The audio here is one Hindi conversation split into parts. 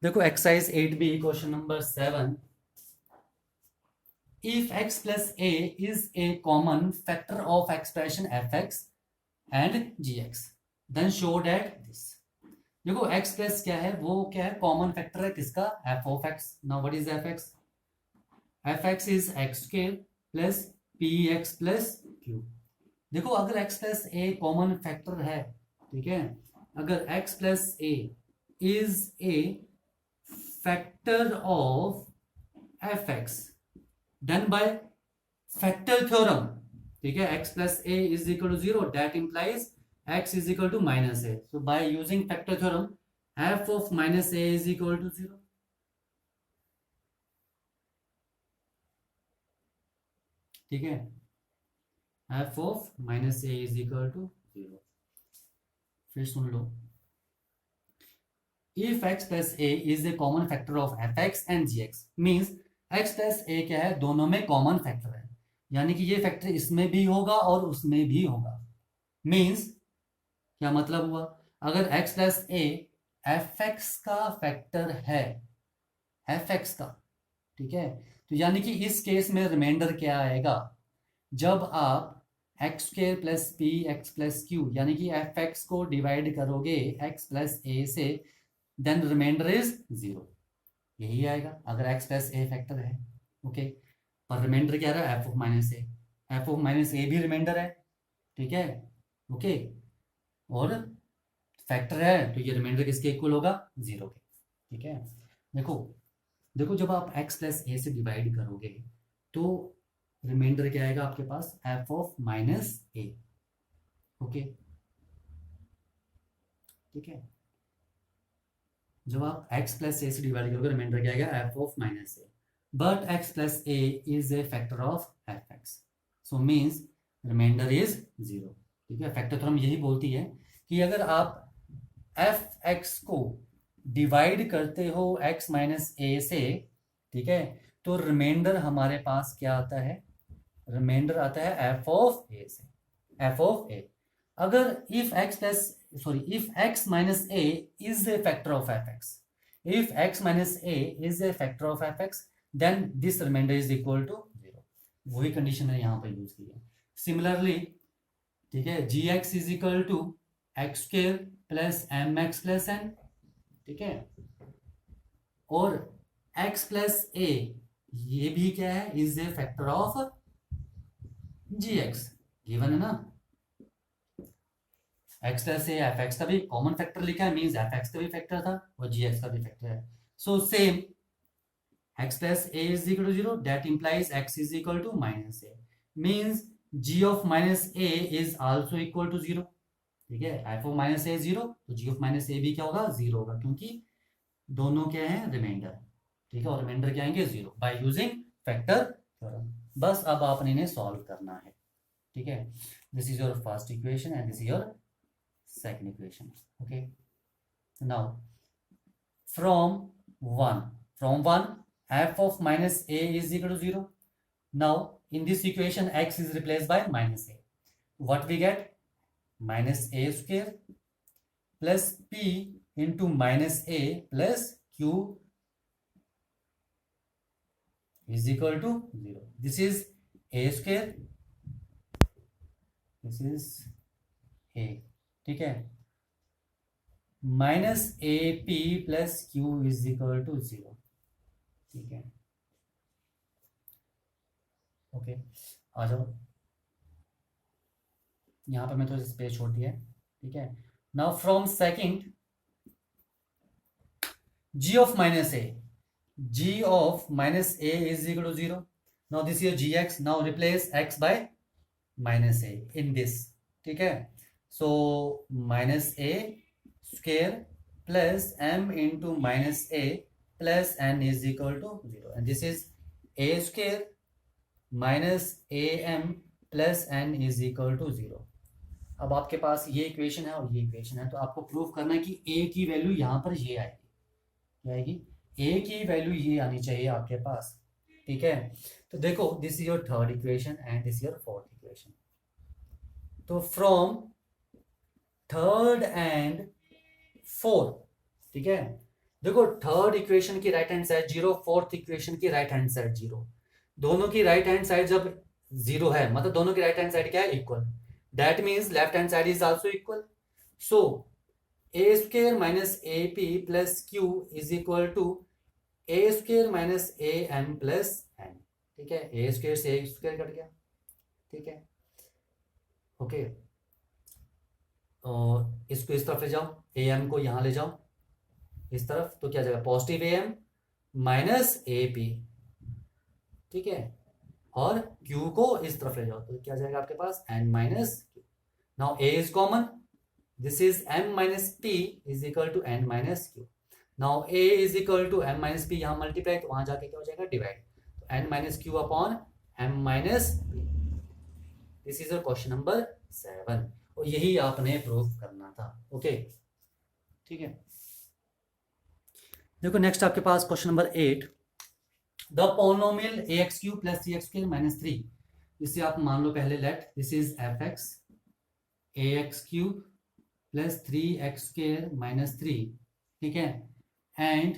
देखो exercise 8B question number 7, if x plus a is a common factor of expression fx and gx then show that this। देखो x प्लस क्या है, वो क्या है, कॉमन फैक्टर है किसका, f of x। Now what is fx? fx is x square plus px plus q। देखो अगर x plus a common factor है, ठीक है, अगर x plus a is a factor of fx done by factor theorem, ठीक है, x plus a is equal to 0, that implies x is equal to minus a। So by using factor theorem f of minus a is equal to 0, ठीक है, f of minus a is equal to 0। फिर सुन लो, if x plus a is a common factor of fx and gx means x plus a क्या है, दोनों में कॉमन फैक्टर है, यानी कि ये फैक्टर इसमें भी होगा और उसमें भी होगा। मीन्स क्या मतलब हुआ, अगर x प्लस a fx का फैक्टर है, fx का, ठीक है, तो यानी कि इस केस में रिमाइंडर क्या आएगा, जब आप x square plus p x plus q यानी कि fx को डिवाइड करोगे x प्लस a से, देन रिमाइंडर इज 0, यही आएगा अगर x प्लस a फैक्टर है। ओके, पर रिमाइंडर क्या रहा है, f of minus a, f of minus a भी रिमाइंडर है, ठीक है, ओके, और फैक्टर है तो ये रिमाइंडर किसके इक्वल होगा, 0 के, ठीक है। देखो देखो जब आप x प्लस ए से डिवाइड करोगे तो रिमाइंडर क्या आएगा आपके पास, f of minus A, okay, ठीक है। जब आप x प्लस ए से डिवाइड करोगे रिमाइंडर क्या आएगा, f of minus A, but x plus a is a factor of fx, so means remainder is 0, ठीक है। फैक्टर थ्योरम यही बोलती है कि अगर आप fx को डिवाइड करते हो x माइनस ए से, ठीक है, तो रिमाइंडर हमारे पास क्या आता है, रिमाइंडर आता है f ऑफ ए से, f ऑफ ए। अगर if x plus if x minus a is a factor of fx, if x minus a is a factor of fx, then this remainder is equal to 0। वही कंडीशन है यहाँ पर यूज की है। सिमिलरली, ठीक है, gx is equal to x square plus mx plus n, ठीक है, और x प्लस a ये भी क्या है, is a factor of gx, given है ना, x plus A F x का भी कॉमन फैक्टर लिखा है, मीन्स एफ एक्स का भी फैक्टर था और जी एक्स का भी फैक्टर है। So same x plus a is equal to 0, that implies x is equal to minus a, means g of minus a is also equal to 0, ठीक है, f ऑफ माइनस ए 0 तो g ऑफ माइनस ए भी क्या होगा, 0 होगा, क्योंकि दोनों क्या है, रिमाइंडर, ठीक है, और रिमाइंडर क्या आएंगे, 0 बाय यूजिंग फैक्टर थ्योरम। बस अब आपने इन्हें सॉल्व करना है, ठीक है। This is your first equation and this is your second equation, okay। Now from 1 f of minus a is equal to 0। Now in this equation x is replaced by minus a, what we get, minus a square plus p into minus a plus q is equal to 0। this is a square, this is a, ठीक है, minus a p plus q is equal to 0, ठीक है, ओके। आ जाओ, यहां पर मैं थोड़ा स्पेस छोड़ दिया है, ठीक है। Now from second g of minus a, g of minus a is equal to 0। Now this is gx, now replace x by minus a in this, ठीक है। So minus a square plus m into minus a plus n is equal to 0, and this is a square minus am plus n is equal to 0। अब आपके पास ये इक्वेशन है और ये इक्वेशन है, तो आपको प्रूव करना है कि a की वैल्यू यहाँ पर ये आएगी, क्या आएगी, a की वैल्यू ये आनी चाहिए आपके पास, ठीक है। तो देखो this is your third equation and this your fourth equation. तो फ्रॉम थर्ड एंड फोर्थ, ठीक है, देखो थर्ड इक्वेशन की right hand side 0, fourth equation की राइट हैंड साइड 0, दोनों की राइट हैंड साइड जब 0 है मतलब दोनों की राइट हैंड साइड क्या है, equal, that means left hand side is also equal. So a square minus a p plus q is equal to a square minus a m plus n. ठीक है, ए स्क्वेयर से ए स्क्वेयर कट गया. ठीक है, ओके. और इसको इस तरफ ले जाओ, ए एम को यहां ले जाओ इस तरफ, तो क्या जाएगा, positive a m minus a p. ठीक है, और q को इस तरफ ले जाओ तो क्या जाएगा आपके पास n minus q. Now a is common, this is m minus p is equal to n minus q. Now a is equal to m minus p, यहां मल्टीप्लाई तो वहां जाके क्या हो जाएगा, डिवाइड, तो n minus q upon m minus p. This is your question number 7 और यही आपने प्रूव करना था. ओके, ठीक है. देखो नेक्स्ट आपके पास question number 8. The polynomial a x cube plus c x square minus 3, इसे आप मान लो पहले let this is f x a x cube plus 3x square minus 3. ठीक है, एंड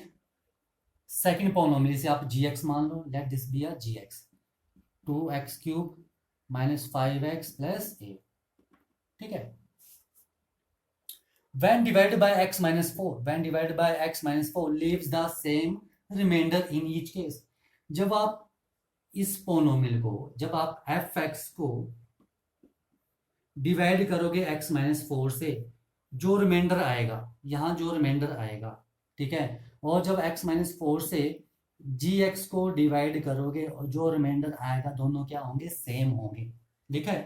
सेकेंड पोनोमियल इसे आप जी एक्स मान लो, let this be a g x 2x cube minus 5x plus a. ठीक है, when divided by x minus 4, when divided by x minus 4 leaves the same remainder in each case. जब आप इस पोनोमियल को, जब आप एफ एक्स को डिवाइड करोगे x माइनस 4 से, जो रिमाइंडर आएगा, यहां जो रिमाइंडर आएगा, ठीक है, और जब x माइनस 4 से जी एक्स को डिवाइड करोगे और जो रिमाइंडर आएगा दोनों क्या होंगे, सेम होंगे. ठीक है,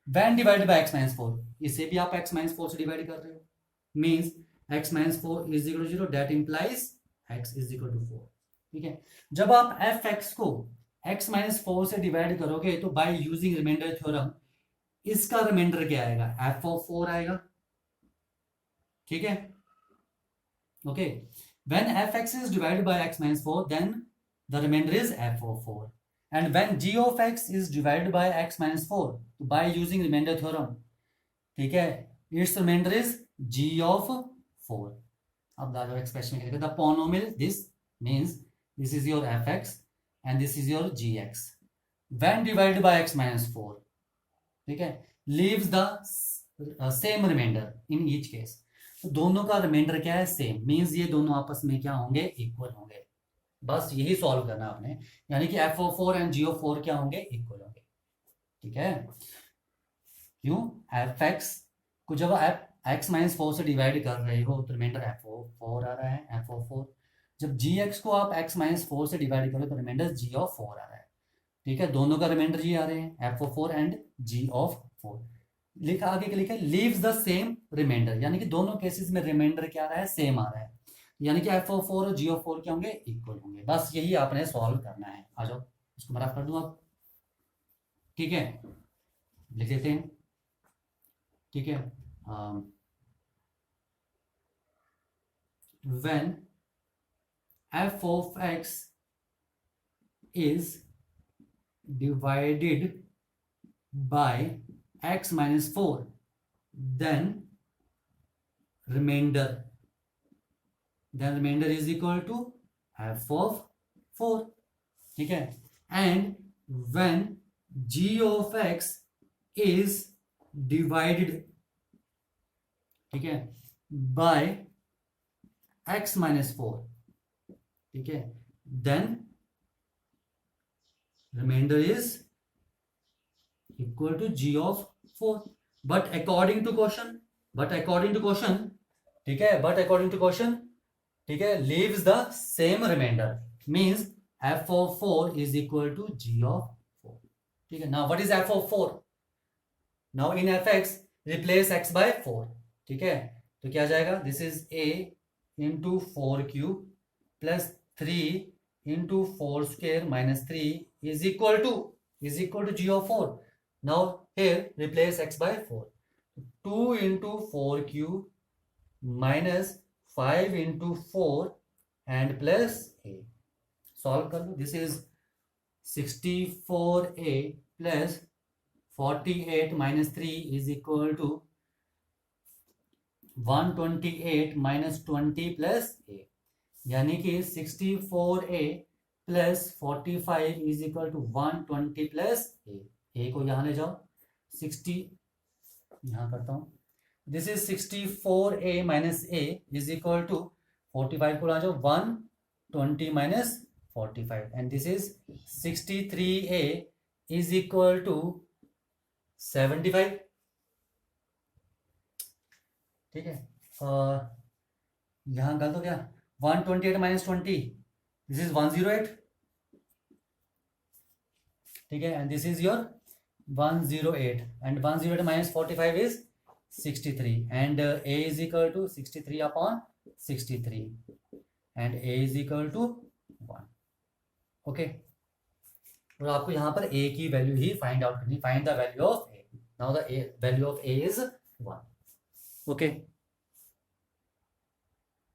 when divided by x minus 4, इसे भी आप x minus 4 से डिवाइड कर रहे हो, means x minus 4 is equal to 0, that implies x is equal to 4. ठीक है, जब आप fx को x minus 4 से डिवाइड करोगे तो by using remainder थ्योरम इसका रिमाइंडर क्या आएगा, f of 4 आएगा. ठीक है, okay. when fx is divided by x minus 4 then the remainder is f of 4, and when g of x is divided by x minus 4 by using remainder theorem, ठीक है, its remainder is g of 4. अब दादो एक्सप्रेशन में the polynomial, this means this is your fx and this is your gx when divided by x minus 4. ठीक है, leaves the same remainder in each case. तो दोनों का रिमाइंडर क्या है, सेम, मींस ये दोनों आपस में क्या होंगे, इक्वल होंगे. बस यही सॉल्व करना आपने, यानी कि F of 4 and G of 4 क्या होंगे, इक्वल होंगे. ठीक है, क्यों, एफ एक्स को जब आप एक्स माइनस 4 से डिवाइड कर रहे हो तो रिमाइंडर एफ ऑफ 4 आ रहा है, एफ ऑफ 4. जब जी एक्स को आप एक्स माइनस 4 से डिवाइड करो तो रिमाइंडर जी ऑफ 4 आ रहा है. ठीक है, दोनों का रिमाइंडर जी आ रहे हैं, F of 4 and G of 4. लिखा आगे के लिखा लीव्स द सेम रिमाइंडर, यानी कि दोनों केसेस में रिमाइंडर क्या आ रहा है, सेम आ रहा है, यानी कि एफ ऑफ 4 और जी ऑफ 4 क्या होंगे, इक्वल होंगे. बस यही आपने सॉल्व करना है. आ जाओ इसको मैं रफ कर दूं अब. ठीक है, लिख देते हैं. ठीक है, when f of x is divided by x minus 4 then remainder is equal to f of 4. ठीक है, and when g of x is divided, ठीक है, by x minus 4, ठीक है, then remainder is equal to g of 4. but according to question, ठीक है, ठीक है, leaves the same remainder, means f of 4 is equal to g of 4. ठीक है, now what is f of 4? now in fx replace x by 4. ठीक है, तो क्या जाएगा, this is a into 4 cube plus 3 into 4 square minus 3 is equal to g of 4. now here replace x by 4. 2 into 4 cube minus 5 into 4 and plus a. solve कर लो. this is 64a plus 48 minus 3 is equal to 128 minus 20 plus a. यानी कि 64a plus 45 is equal to 120 plus a को यहाँ ले जाओ 60, यहाँ करता हूँ, this is 64a minus a is equal to 45 को ला जाओ 120 minus 45 and this is 63a is equal to 75। ठीक है, यहाँ गलत हो गया, 128 माइनस 20 दिस इज 108। ठीक है, and this is your 108 and 108 minus 45 is 63 and a is equal to 63 upon 63 and a is equal to 1। Okay, और आपको यहाँ पर a की वैल्यू ही फाइंड आउट करनी, find the value of a। Now the value of a is 1। Okay